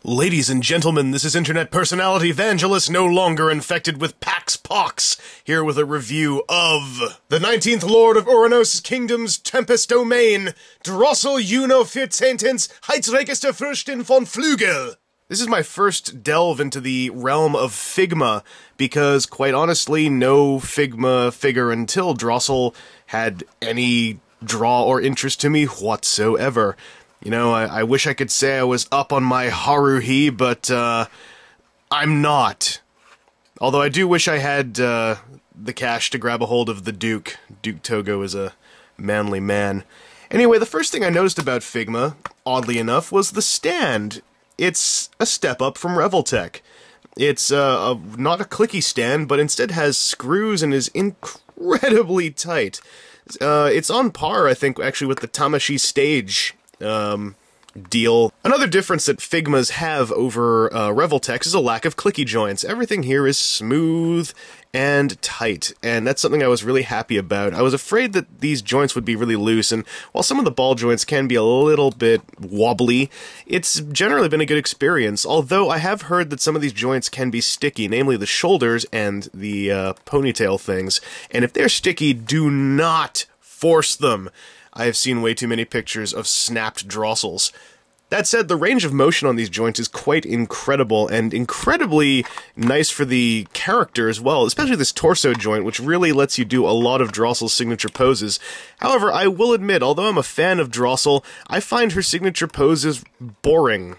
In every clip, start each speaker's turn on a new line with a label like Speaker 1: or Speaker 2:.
Speaker 1: Ladies and gentlemen, this is internet personality Vangelus, no longer infected with Pax Pox, here with a review of the 19th Lord of Uranos Kingdom's Tempest Domain, Drossel Juno 14. Heizregester Früchten von Flügel. This is my first delve into the realm of Figma, because, quite honestly, no Figma figure until Drossel had any draw or interest to me whatsoever. You know, I wish I could say I was up on my Haruhi, but, I'm not. Although I do wish I had, the cash to grab a hold of the Duke. Duke Togo is a manly man. Anyway, the first thing I noticed about Figma, oddly enough, was the stand. It's a step up from Reveltech. It's, not a clicky stand, but instead has screws and is incredibly tight. It's on par, I think, actually, with the Tamashi stage deal. Another difference that Figmas have over Reveltech is a lack of clicky joints. Everything here is smooth and tight, and that's something I was really happy about. I was afraid that these joints would be really loose, and while some of the ball joints can be a little bit wobbly, it's generally been a good experience, although I have heard that some of these joints can be sticky, namely the shoulders and the ponytail things, and if they're sticky, do not force them. I have seen way too many pictures of snapped Drossels. That said, the range of motion on these joints is quite incredible, and incredibly nice for the character as well, especially this torso joint, which really lets you do a lot of Drossel's signature poses. However, I will admit, although I'm a fan of Drossel, I find her signature poses boring.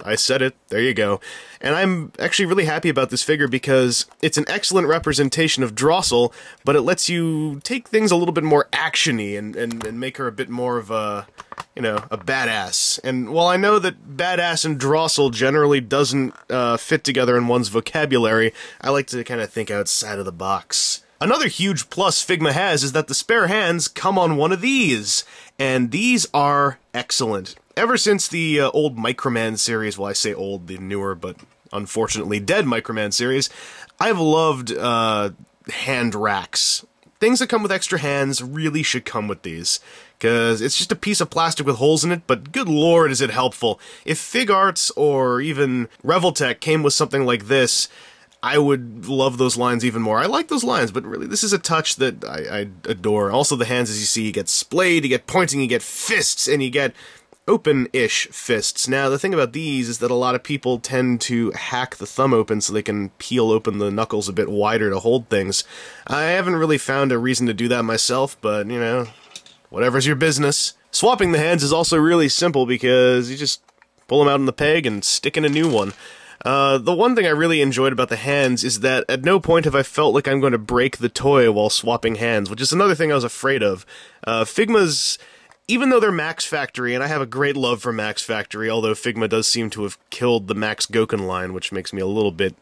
Speaker 1: I said it, there you go. And I'm actually really happy about this figure because it's an excellent representation of Drossel, but it lets you take things a little bit more action-y and make her a bit more of a, you know, a badass. And while I know that badass and Drossel generally doesn't fit together in one's vocabulary, I like to kind of think outside of the box. Another huge plus Figma has is that the spare hands come on one of these, and these are excellent. Ever since the old Microman series, well, I say old, the newer, but unfortunately dead Microman series, I've loved hand racks. Things that come with extra hands really should come with these, because it's just a piece of plastic with holes in it, but good lord is it helpful. If FigArts or even Reveltech came with something like this, I would love those lines even more. I like those lines, but really, this is a touch that I adore. Also, the hands, as you see, you get splayed, you get pointing, you get fists, and you get open-ish fists. Now, the thing about these is that a lot of people tend to hack the thumb open so they can peel open the knuckles a bit wider to hold things. I haven't really found a reason to do that myself, but, you know, whatever's your business. Swapping the hands is also really simple because you just pull them out on the peg and stick in a new one. The one thing I really enjoyed about the hands is that at no point have I felt like I'm going to break the toy while swapping hands, which is another thing I was afraid of. Figma's, even though they're Max Factory, and I have a great love for Max Factory, although Figma does seem to have killed the Max Goken line, which makes me a little bit,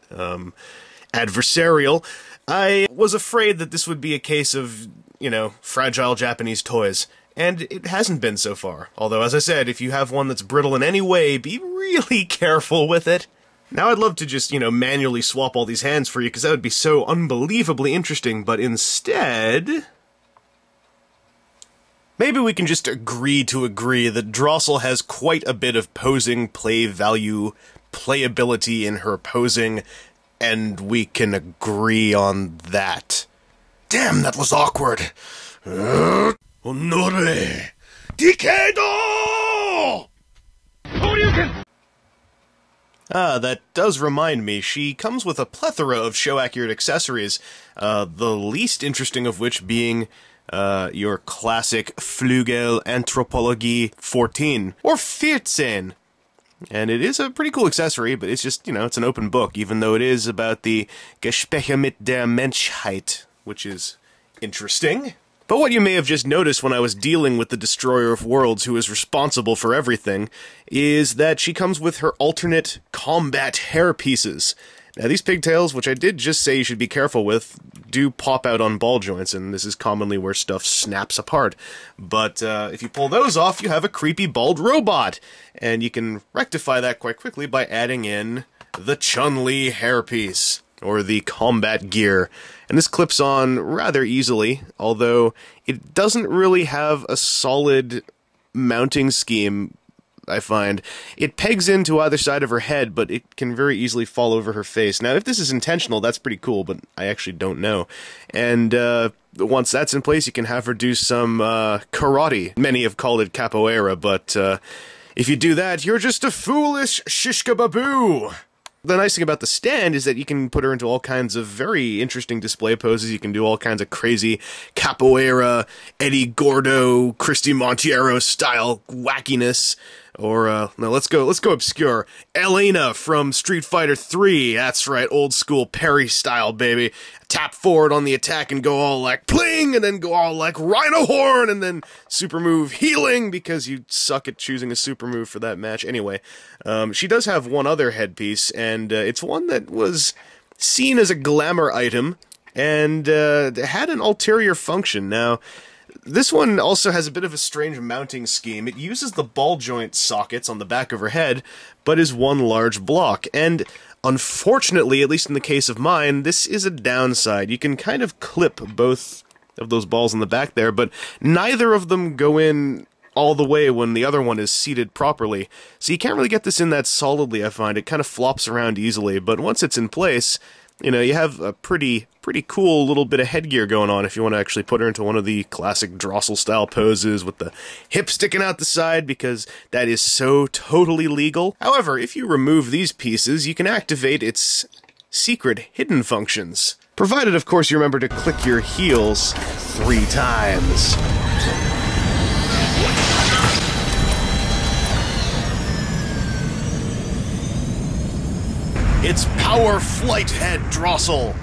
Speaker 1: adversarial, I was afraid that this would be a case of, you know, fragile Japanese toys. And it hasn't been so far. Although, as I said, if you have one that's brittle in any way, be really careful with it. Now I'd love to just, you know, manually swap all these hands for you, because that would be so unbelievably interesting, but instead, maybe we can just agree to agree that Drossel has quite a bit of posing, play value, playability in her posing, and we can agree on that. Damn, that was awkward. Honore! Dikedo! That does remind me, she comes with a plethora of show-accurate accessories, the least interesting of which being your classic Flügel Anthropologie 14, or 14. And it is a pretty cool accessory, but it's just, you know, it's an open book, even though it is about the Gespräche mit der Menschheit, which is interesting. But what you may have just noticed when I was dealing with the Destroyer of Worlds, who is responsible for everything, is that she comes with her alternate combat hairpieces. Now, these pigtails, which I did just say you should be careful with, do pop out on ball joints, and this is commonly where stuff snaps apart. But if you pull those off, you have a creepy bald robot, and you can rectify that quite quickly by adding in the Chun-Li hairpiece, or the combat gear. And this clips on rather easily, although it doesn't really have a solid mounting scheme I find. It pegs into either side of her head, but it can very easily fall over her face. Now, if this is intentional, that's pretty cool, but I actually don't know. And once that's in place, you can have her do some karate. Many have called it capoeira, but if you do that, you're just a foolish shishka-baboo! The nice thing about the stand is that you can put her into all kinds of very interesting display poses. You can do all kinds of crazy capoeira, Eddie Gordo, Christy Montiero style wackiness. Or, no, let's go obscure. Elena from Street Fighter 3. That's right, old school parry style, baby. Tap forward on the attack and go all like pling, and then go all like rhino horn, and then super move healing because you suck at choosing a super move for that match. Anyway, she does have one other headpiece, and it's one that was seen as a glamour item, and had an ulterior function. Now, this one also has a bit of a strange mounting scheme. It uses the ball joint sockets on the back of her head, but is one large block. And unfortunately, at least in the case of mine, this is a downside. You can kind of clip both of those balls in the back there, but neither of them go in all the way when the other one is seated properly. So you can't really get this in that solidly, I find. It kind of flops around easily, but once it's in place, you know, you have a pretty cool little bit of headgear going on if you want to actually put her into one of the classic Drossel-style poses with the hip sticking out the side, because that is so totally legal. However, if you remove these pieces, you can activate its secret hidden functions. Provided, of course, you remember to click your heels 3 times. It's Power Flight Head Drossel!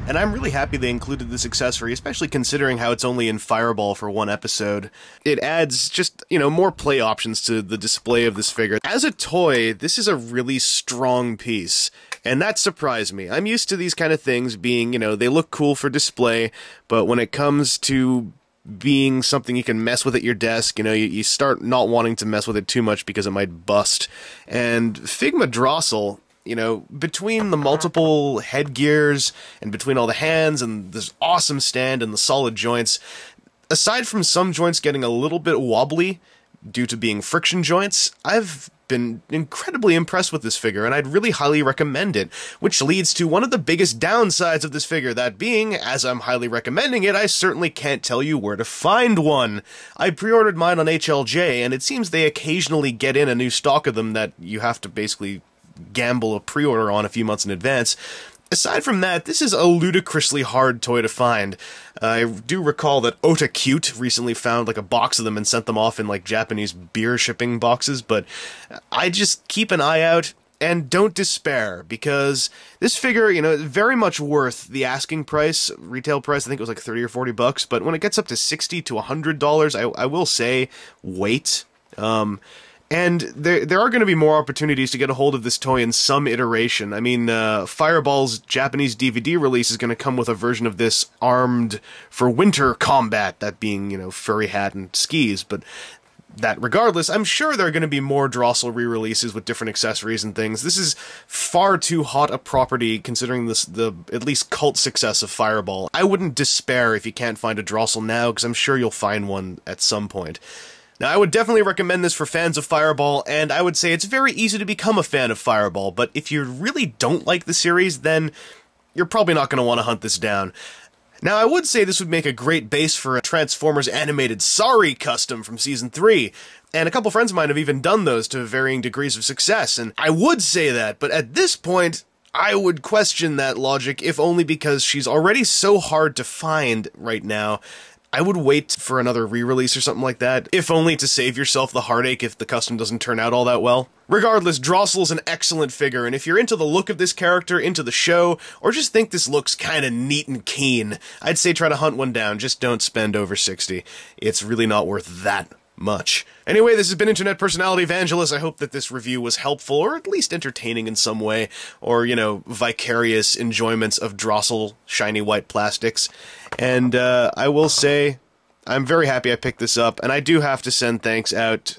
Speaker 1: And I'm really happy they included this accessory, especially considering how it's only in Fireball for 1 episode. It adds just, you know, more play options to the display of this figure. As a toy, this is a really strong piece, and that surprised me. I'm used to these kind of things being, you know, they look cool for display, but when it comes to being something you can mess with at your desk, you know, you start not wanting to mess with it too much because it might bust. And Figma Drossel, you know, between the multiple headgears and between all the hands and this awesome stand and the solid joints, aside from some joints getting a little bit wobbly due to being friction joints, I've been incredibly impressed with this figure, and I'd really highly recommend it, which leads to one of the biggest downsides of this figure, that being, as I'm highly recommending it, I certainly can't tell you where to find one. I pre-ordered mine on HLJ, and it seems they occasionally get in a new stock of them that you have to basically gamble a pre-order on a few months in advance. Aside from that, this is a ludicrously hard toy to find. I do recall that Otakute recently found like a box of them and sent them off in like Japanese beer shipping boxes, but I just keep an eye out and don't despair, because this figure, you know, is very much worth the asking price, retail price. I think it was like 30 or 40 bucks, but when it gets up to $60 to $100, I will say wait. And there are going to be more opportunities to get a hold of this toy in some iteration. I mean, Fireball's Japanese DVD release is going to come with a version of this armed for winter combat, that being, you know, furry hat and skis, but that regardless, I'm sure there are going to be more Drossel re-releases with different accessories and things. This is far too hot a property considering the at least cult success of Fireball. I wouldn't despair if you can't find a Drossel now, because I'm sure you'll find one at some point. Now, I would definitely recommend this for fans of Fireball, and I would say it's very easy to become a fan of Fireball, but if you really don't like the series, then you're probably not going to want to hunt this down. Now, I would say this would make a great base for a Transformers animated Sorry custom from Season 3, and a couple friends of mine have even done those to varying degrees of success, and I would say that, but at this point, I would question that logic, if only because she's already so hard to find right now. I would wait for another re-release or something like that, if only to save yourself the heartache if the custom doesn't turn out all that well. Regardless, Drossel's an excellent figure, and if you're into the look of this character, into the show, or just think this looks kinda neat and keen, I'd say try to hunt one down, just don't spend over $60. It's really not worth that much. Anyway, this has been Internet Personality Vangelus. I hope that this review was helpful, or at least entertaining in some way, or, you know, vicarious enjoyments of Drossel shiny white plastics. And I will say, I'm very happy I picked this up, and I do have to send thanks out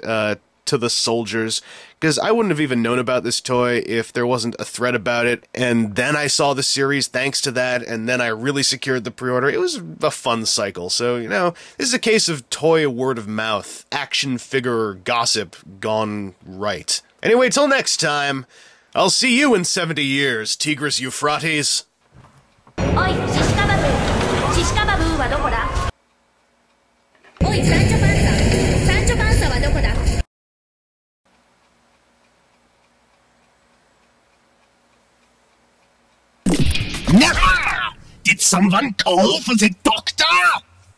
Speaker 1: to to the soldiers, because I wouldn't have even known about this toy if there wasn't a thread about it, and then I saw the series thanks to that, and then I really secured the pre-order. It was a fun cycle, so, you know, this is a case of toy word of mouth, action figure gossip gone right. Anyway, till next time, I'll see you in 70 years, Tigris Euphrates.
Speaker 2: Oi, Shishkababu wa doko da? Oi, Sancho Panza wa doko da?
Speaker 3: Never! Did someone call for the doctor?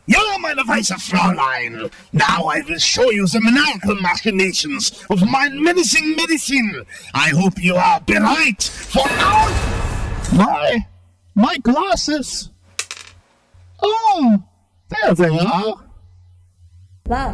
Speaker 3: Ja, meine weiße Fräulein. Now I will show you the maniacal machinations of my menacing medicine. I hope you are bereit for now. My glasses. Oh, there they are.
Speaker 2: Wow.